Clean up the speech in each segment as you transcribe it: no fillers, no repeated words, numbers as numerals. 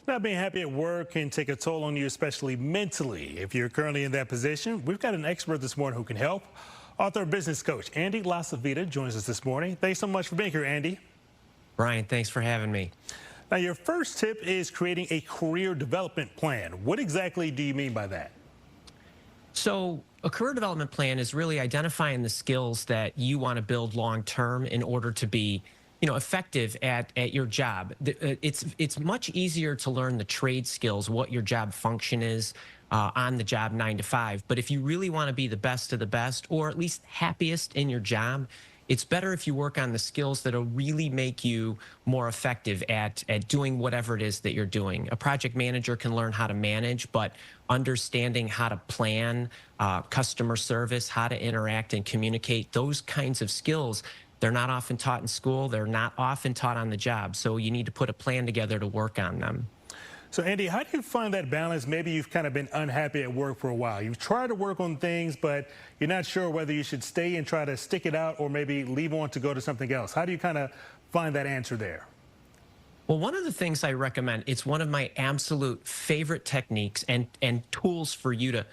Not being happy at work can take a toll on you, especially mentally. If you're currently in that position, we've got an expert this morning who can help. Author and business coach Andy LaCivita joins us this morning. Thanks so much for being here, Andy. Brian, thanks for having me. Now, your first tip is creating a career development plan. What exactly do you mean by that? So a career development plan is really identifying the skills that you want to build long term in order to be effective at your job. It's much easier to learn the trade skills, what your job function is on the job 9 to 5. But if you really want to be the best of the best, or at least happiest in your job, it's better if you work on the skills that'll really make you more effective at doing whatever it is that you're doing. A project manager can learn how to manage, but understanding how to plan, customer service, how to interact and communicate, those kinds of skills, they're not often taught in school. They're not often taught on the job. So you need to put a plan together to work on them. So, Andy, how do you find that balance? Maybe you've kind of been unhappy at work for a while. You've tried to work on things, but you're not sure whether you should stay and try to stick it out or maybe leave on to go to something else. How do you kind of find that answer there? Well, one of the things I recommend, it's one of my absolute favorite techniques and tools for you to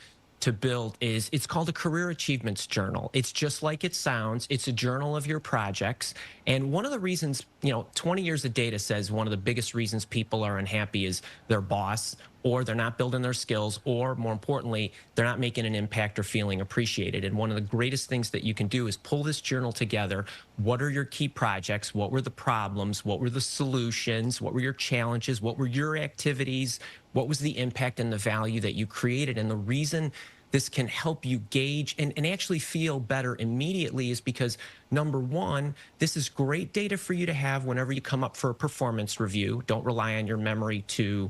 build it's called a career achievements journal. It's just like it sounds. It's a journal of your projects. And one of the reasons, 20 years of data says one of the biggest reasons people are unhappy is their boss, or they're not building their skills, or more importantly, they're not making an impact or feeling appreciated. And one of the greatest things that you can do is pull this journal together. What are your key projects? What were the problems? What were the solutions? What were your challenges? What were your activities? What was the impact and the value that you created? And the reason this can help you gauge and actually feel better immediately is because, number one, this is great data for you to have whenever you come up for a performance review. Don't rely on your memory to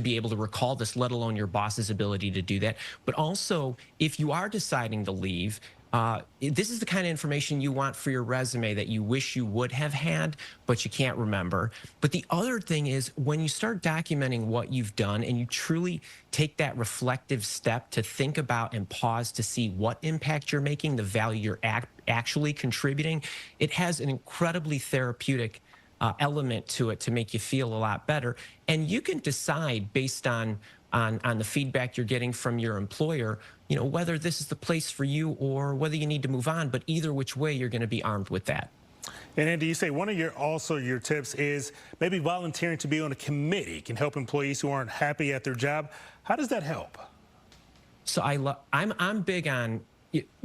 be able to recall this, let alone your boss's ability to do that. But also, if you are deciding to leave, this is the kind of information you want for your resume that you wish you would have had, but you can't remember. But the other thing is when you start documenting what you've done and you truly take that reflective step to think about and pause to see what impact you're making, the value you're actually contributing, it has an incredibly therapeutic element to it to make you feel a lot better. And you can decide based on the feedback you're getting from your employer, whether this is the place for you or whether you need to move on. But either which way, you're going to be armed with that. And Andy, you say one of your tips is maybe volunteering to be on a committee can help employees who aren't happy at their job. How does that help? So I'm big on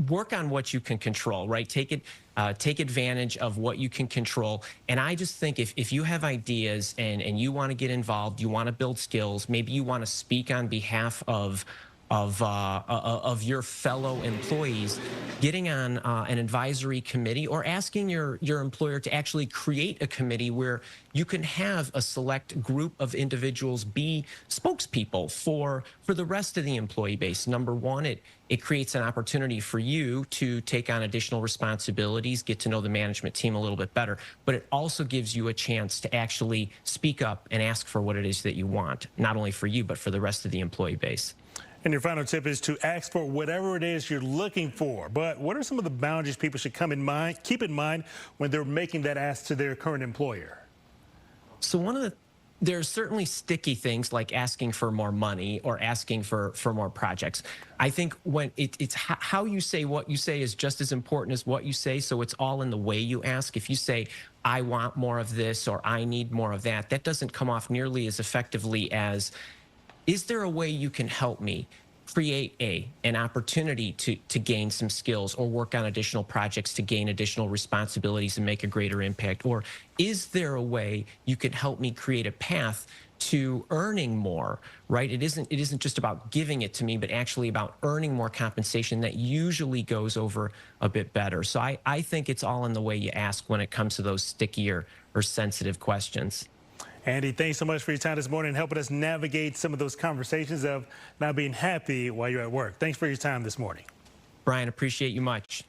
work on what you can control, right? Take advantage of what you can control. And I just think if you have ideas and you want to get involved, you want to build skills, maybe you want to speak on behalf of your fellow employees, getting on an advisory committee or asking your employer to actually create a committee where you can have a select group of individuals be spokespeople for the rest of the employee base. Number one, it creates an opportunity for you to take on additional responsibilities, get to know the management team a little bit better, but it also gives you a chance to actually speak up and ask for what it is that you want, not only for you, but for the rest of the employee base. And your final tip is to ask for whatever it is you're looking for. But what are some of the boundaries people should keep in mind when they're making that ask to their current employer? So there's certainly sticky things like asking for more money or asking for more projects. I think when it's how you say what you say is just as important as what you say. So it's all in the way you ask. If you say, I want more of this or I need more of that, that doesn't come off nearly as effectively as, is there a way you can help me create an opportunity to gain some skills or work on additional projects to gain additional responsibilities and make a greater impact? Or is there a way you can help me create a path to earning more, right? It isn't just about giving it to me, but actually about earning more compensation that usually goes over a bit better. So I think it's all in the way you ask when it comes to those stickier or sensitive questions. Andy, thanks so much for your time this morning and helping us navigate some of those conversations of not being happy while you're at work. Thanks for your time this morning. Brian, appreciate you much.